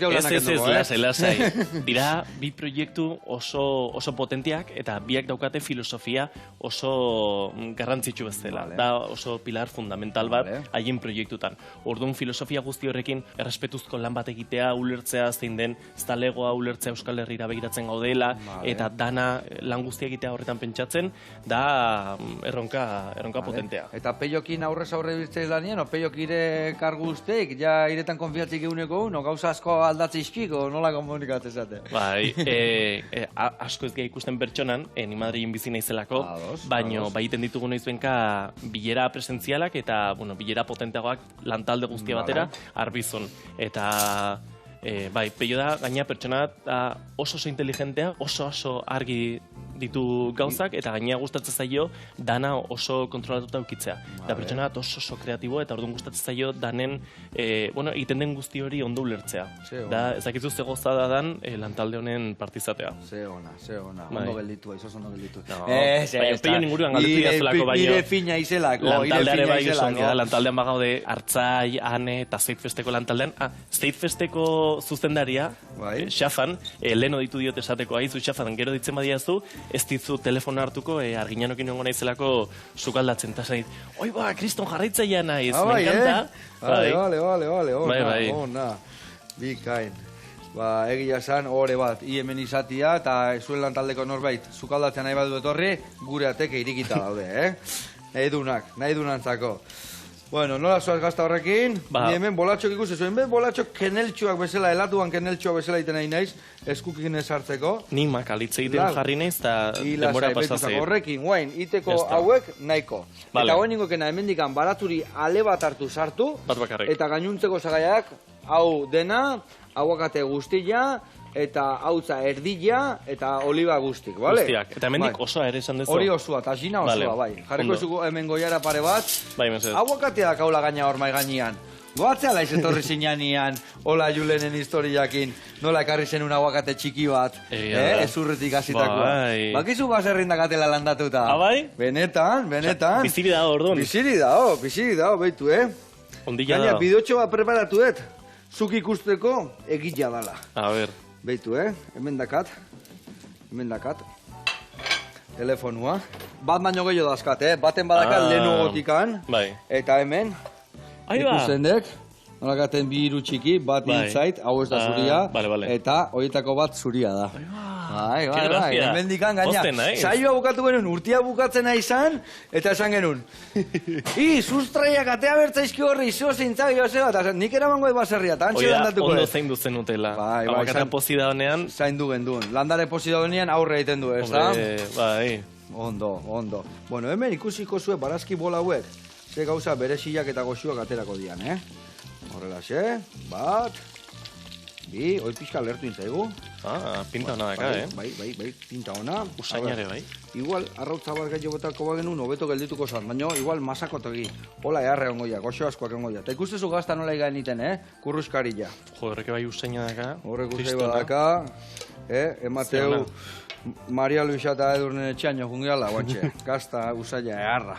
lasai. Dira, bi proiektu oso potentiak, eta biak daukate filosofia oso garrantzitsu bezala. Da oso pilar fundamental bat haien proiektutan. Orduan filosofia guzti horrekin errespetuzko lan bat egitea, ulertzea zein den, zalegoa ulertzea Euskal Herrira begiratzen gaudela, eta dana lan guztia egitea horretan pentsatzen, da erronka potentea. Eta peiokin aurrez aurre biltzeiz lanien, o peiok ire kargu usteik, ja iretan konfiatzik eguneko, no gauza asko aldatze izkiko, nola komunikatzen zate? Bai, asko ez gehi ikusten pertsonan, ni Madrilen bizi naizelako, baino baiten ditugu noiz-benka bilera presentzialak eta, bilera potenteagoak lantalde guztia batera, arbizun. Eta, peio da, gaina pertsona oso inteligentea, oso argi ditu gauzak, eta gaina gustatzen zaio dana oso kontrolatuta ukitzea. Da pertsona oso kreatibo, eta orduan gustatzen zaio danen, egiten den guzti hori ondo ulertzea. Da, ezakizu ze gozada dan lantalde honen partizatea. Ze ona. Ondo gelditu, aizoz ondo gelditu. Peio ninguruan galdetu idazulako, baino. Ire fina izelako. Lantaldeare bai izongia, lantaldean bagaude Artzai, Ane, eta Zeitfesteko lantaldean. Zeitfesteko zuzendaria, Xafan, lehen ditu diot esateko, aizu Xafan, gero ditzen badiazu, ez ditzu telefono hartuko, arginanokin nengo naizelako sukaldatzen, eta zait, oi kriston jarraitzaia naiz, me encanta. Vale, ona, bikain. Egia esan, ore bat, hemen izatia, eta zuen lantaldeko norbait, sukaldatzen nahi badu etorri, gure ateke irikita daude, nahi dunantzako. Bueno, nola zoaz gazta horrekin, ni hemen bolatxok ikusi zuen, bolatxok keneltxoak bezala, elatuan keneltxoak bezala iten nahi naiz, eskukin ez hartzeko. Ni makalitze egiten jarri naiz, eta denbora pasazei. Horrekin, guain, iteko hauek nahiko. Eta guain ingokena, hemen dikan, baraturi ale bat hartu sartu, eta gainuntzeko zagaiak, hau dena, aguakate guztia, eta hautza erdila, eta oliba guztik, bale? Guztiak, eta hemendik osoa ere esan dezu? Hori osoa, eta zina osoa, bai. Jarriko zuko hemen goiara pare bat, aguakatea da kaula gaina hor mai gainean. Goatzea laiz etorri zinean, hola Julenen historiakin, nola ekarri zen un aguakate txiki bat, ezurretik azitakoa. Bakizu baserrindakatela landatuta. Abai? Benetan. Biziri dago, orduan. Biziri dago, beitu, Ondila dago. Gaina, bidotxo bat preparatuet, zuk ikusteko egila dala. A ber. Beitu, hemen dakat. Telefonua. Bat baino gehiago dazkat, baten badakat lehenu gotikan. Bai. Eta hemen, ikusendek, nolakaten bi hiru txiki, bat intzait, hau ez da zuria, eta horietako bat zuria da. Bai, hemen dikan gaina. Saioa bukatu genuen, urtia bukatzen nahi izan, eta esan genuen. Sustraiak atea bertzaizki horri, izo zintzak joze bat, nik eraman goi baserria, eta antxe landatuko. Oida, ondo zaindu zen utela. Abakata pozi da honean. Zaindu genduen. Landare pozi da honean aurre egiten du, ez da? Bai. Ondo. Bueno, hemen ikusiko zuen barazki bola hauek, ze gauza bereziak eta goxuak aterako dian, Horrela, bat, bi, hoi pixka lertu intzaigu. Pinta hona daka, Bai, pinta hona. Usainare, bai. Igual, arrautza bat gehiago botako bagenun, hobeto geldituko zan, baina igual masakotegi. Hola, eharre ongoia, goxo askoak ongoia. Eta ikustezu gazta nola igan iten, kurruskarilla. Horreke bai usaina daka. Horrek usaina daka, emateu Maria Luisa eta Edurnen etxean jokungiala, guantxe. Gazta usaila eharra.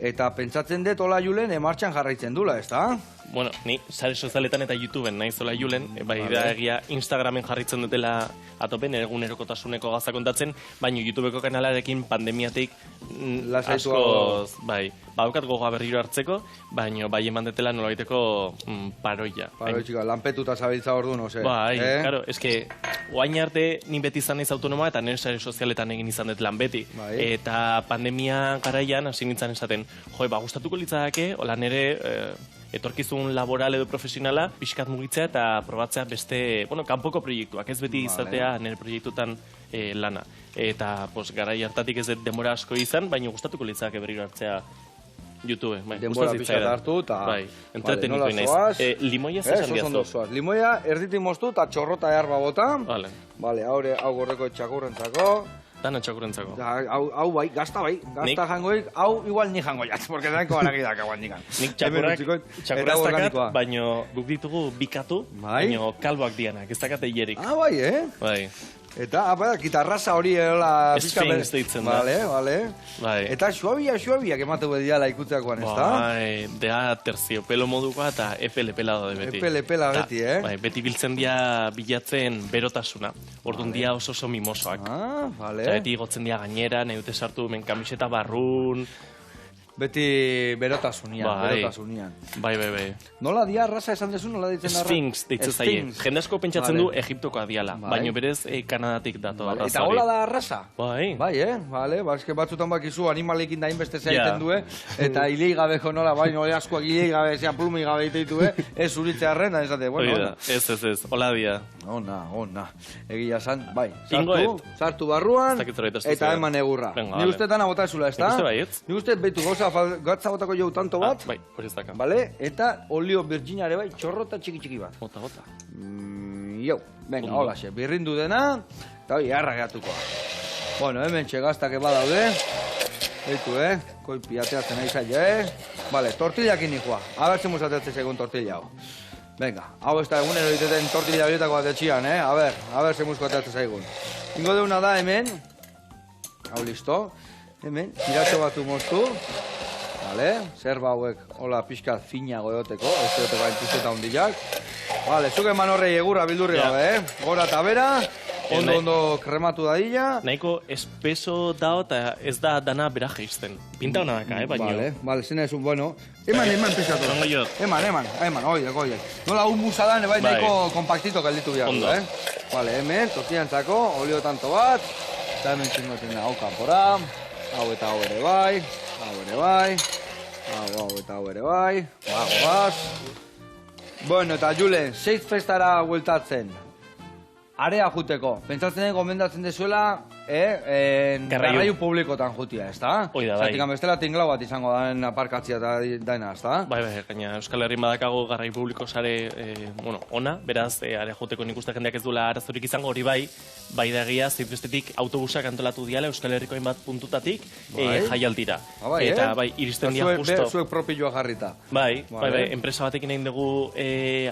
Eta pentsatzen dut hola Julen martxan jarraitzen dula, ez da? Bueno, ni sare sozialetan eta YouTubeen naiz hola Julen, bai da egia Instagramen jarritzen dutela atopen, egunerokotasuneko gauza kontatzen, baina YouTubeko kanalarekin pandemiatik askoz, bai, badaukat gogoa berriro hartzeko, baina bai eman detela nolabaiteko paroia. Paroitxika, lanpetuta zabiltza orduan, ose? Bai, claro, eske, oain arte ni beti izan naiz autonoma eta nire sare sozialetan egin izan dut lan beti. Eta pandemia garaian hasi nintzen esaten, gustatuko litzadake, hola nire etorkizun laboral edo profesionala pixkat mugitzea eta probatzea beste, kanpoko proiektuak, ez beti izatea nire proiektutan lana. Eta garai hartatik ez denbora asko izan, baina gustatuko litzake berriro hartzea YouTube, bai. Denbora gustatzen pixka zitzaidan. hartu, eta... Bai, entretenitu nola naiz. zoaz? Limoia Ez, zesan oso ondo diazu. zoaz. Limoia erditik moztu eta txorrota erba bota. Vale, Vale, hau gorreko txakurrentzako. dana txakurrentzako. Hau bai, gazta bai. Gazta jangoik, hau igual ni jango jat, porque daiko barakidak hauan nikan. Nik txakurraztakat, baino guk ditugu bikatu, Bai? baino kalboak dianak, ez dakate hierik. Ah, bai, Bai, Eta, gitarraza hori erola... Sphinx deitzen da. Vale. bai. Eta suabiak emate bediala ikutzeakoan, ez da? Bai, dea terziopelo modukoa eta epe-lepela daude beti. Epe-lepela Ta, beti, Bai, beti biltzen dia bilatzen berotasuna. Orduan dia oso mimosoak. Ah, vale. Eta beti igotzen dia gainera, nahi dute sartu men kamiseta barrun. Beti berotasunian, Bai. berotasunian. Bai. Nola dia arraza esan dezu, nola ditzen arra? Sphinx deitzen zaie. Jende asko pentsatzen du Egiptokoa diala, Bai. baino berez Kanadatik dato Vale. arraza Eta hori. hola da arraza? Bai. Bai, vale, eske batzutan bakizu animalekin da inbeste zaiten Ja. du, eta hilei gabeko nola, bai, nole askoak hilei gabe, zean plumi gabe diteitu, ez uritzearen, da esate, bueno, Hori da, ez, hola dia. Ona. Egia san, bai, Tingoet. sartu barruan, Ez dakit zerbait ez eta duzue. eman egurra. Venga, Ni vale. uste dana bota ezula, ez da? Nik uste baietz. Ni uste, behitu gatza botako jau tanto bat, Bai, hori ez daka. bale? Eta olio virginare bai, txorrota txiki bat. Bota. Jo, venga, Ondo. holaxe, birrindu dena, eta hoi, harra gehatuko. Bueno, hemen txegaztak eba daude. Eitu, koipi ateatzen nahi zaila, Vale, tortillakin nikoa. A ver, zemuz ateatzen segun tortilla hau. Venga, hau ez da egunero diteten tortilla horietako bat etxian, A ver, zemuzko ateatzen zaigun. Ingo deuna da hemen, hau listo, hemen, tiratxo batu moztu, vale, zerba hauek, hola, pixkat finago egoteko, ez egoteko hain puzeta hundilak. Vale, zuk eman horrei egurra bildurri gabe, Gora eta bera, ondo krematu dadila. Nahiko espeso dao eta ez da dana bera geizten. Pinta hona daka, baino. Vale, zena esun, bueno. Eman pixatu. Zango jo. Eman, oiek. Nola humusa da, bai nahiko kompaktito galditu behar du, Ondo. Vale, hemen, tortillantzako, olio tanto bat, eta hemen txingoten da, hau kanpora, hau eta hau ere bai, hau eta hau ere bai, goaz. Bueno, eta Julen, 6 festara hueltatzen, area juteko, pentsatzen den gomendatzen dezuela, garraio publikotan jutia, ez da? Hoi da, bai. Zatik bestela tinglau bat izango daen aparkatzia eta daena, ez da? Bai, gaina Euskal Herrin badakago garraio publiko sare, ona, beraz, area joteko nik uste jendeak ez duela arazorik izango hori bai da egia, zeitbestetik autobusak antolatu diala Euskal Herriko hainbat puntutatik jaialdira. Eta bai, iristen dia justo. Zuek propioa jarrita. Bai, enpresa batekin egin dugu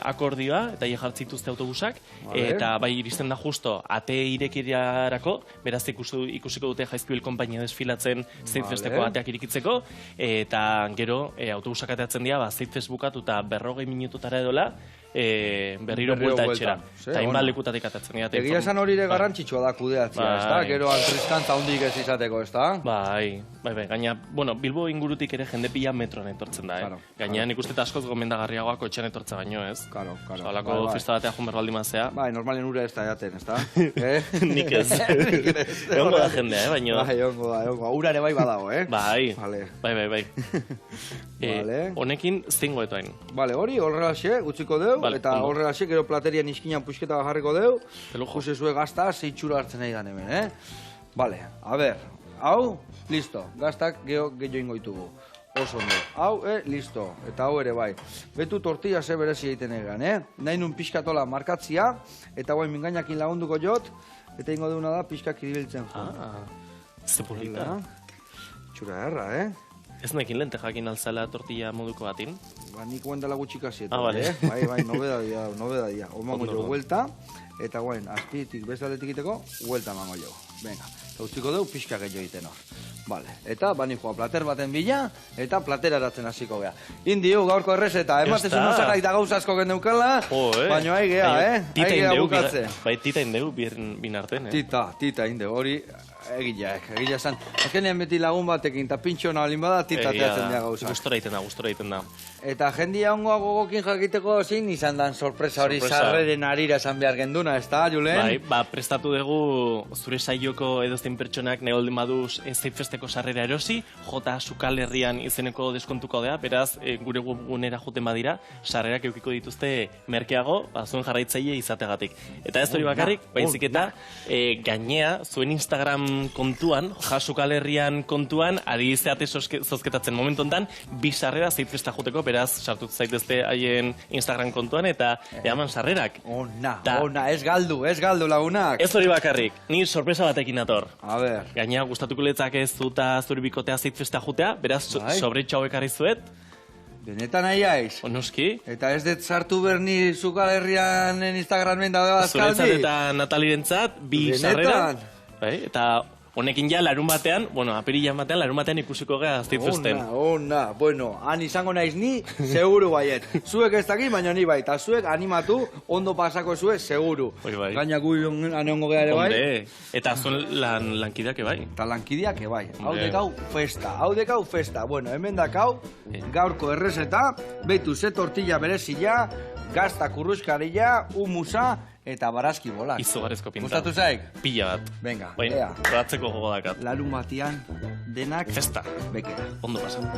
akordioa, eta ie jartzituzte autobusak, eta bai, iristen da justo ate irekirarako, beraz ikusiko dute Jaizkibel konpainia desfilatzen Zeitfesteko ateak irikitzeko, eta gero autobusak ateatzen dira, Zeitfest bukatu eta 40 minututara edola, berriro buelta etxera. Eta hainbat lekutatik atatzen dira. Egia esan hori ere garrantzitsua da kudeatzea, ez da? Gero antrizkantza hundik ez izateko, ez da? Bai, gaina, Bilbo ingurutik ere jende pila metroan etortzen da, Gaina nik uste askoz gomendagarriagoako etxean etortza baino, ez? Claro. Halako festa batea jun berbaldin mazea. Bai, normalen ura ez da jaten, ez da? Nik ez. Egongo da jendea, baino. Bai, egongo da. Ura ere bai badago, Bai. Vale. Honekin zingo etoain. Vale, hori horrelaxe, utziko deu, eta horrelaxe, gero platerian iskinan pusketa jarriko deu. Jose zue gazta, zeitxura hartzen nahi dan hemen, Vale, a ber, hau, listo, gaztak geho ingo ditugu. Oso ondo. Hau, listo. Eta hau ere bai. Betu tortilla ze berezi egiten egan, Nahi nun pixkatola markatzia, eta guain mingainakin lagunduko jot, eta ingo deuna da pixkak iribiltzen jo. Ze polita. Txura erra, Ez nekin lente jakin alzala tortilla moduko batin? Ba, nik guen dela gutxik hasietu, vale. Bai, nobedadia. Omango jo huelta, eta guain, azpitik bezaletik iteko, huelta mango jo. Venga, eta utziko deu, pixka gehiago egiten hor. Vale, eta bani joa plater baten bila, eta platera eratzen hasiko gea. Indio, gaurko errezeta, ematezu nozara eta gauza asko gendeukala, baina hai gea, Tita indeu, bukatze. Bai, tita indeu, bin arten, Tita indeu, hori, egia esan. Azkenean beti lagun batekin, eta pintxo nabalin bada, tita teatzen dira gauza. Gustora egiten da. Eta jendia ongoa gogokin jakiteko zin, izan dan sorpresa hori sarreren arira esan behar genduna, ez da, Julen? Bai, prestatu dugu zure saioko edozten pertsonak negoldin baduz Zeitfesteko sarrera erosi, jota Sukal Herrian izeneko deskontuko dea, beraz, gure webgunera joten badira, sarrerak eukiko dituzte merkeago, zuen jarraitzaile izategatik. Eta ez hori bakarrik, baizik eta gainea, zuen Instagram kontuan, Jasukal Herrian kontuan, ari zeate zozketatzen momentu hontan, 2 sarrera zeitfesta juteko, beraz, sartu zaitezte haien Instagram kontuan, eta eaman sarrerak. Ona, ez galdu lagunak. Ez hori bakarrik, ni sorpresa batekin nator. A ber. Gaina, gustatuko letzak ez zuta zuri bikotea zeitfesta jutea, beraz, sobretxo hauek arri zuet. Benetan nahi aiz. Onoski. Eta ez dut sartu berni Zukal Herrian Instagramen daude bazkaldi. Zuretzat eta Natalirentzat, 2 sarrera. Eta honekin ja, larun batean, apirilan batean, ikusiko gara zeitfesten. Ona, han izango naiz ni, seguru baiet. Zuek ez dakit, baina ni bai, eta zuek animatu, ondo pasako zuek, seguru. Gaina gu aneongo gara ere bai. Hombre, eta zuen lankideak bai. Eta lankideak bai. Hau dekau festa. Bueno, hemen dakau, gaurko errezeta, behitu ze tortilla berezila, gazta kurruskaria, humusa, eta barazki bolak. Izugarrizko pinta. Gustatu zaik? Pila bat. Venga, ea. Probatzeko gogo dakat. Larun batian, denak... Festa. Bekera. Ondo pasan.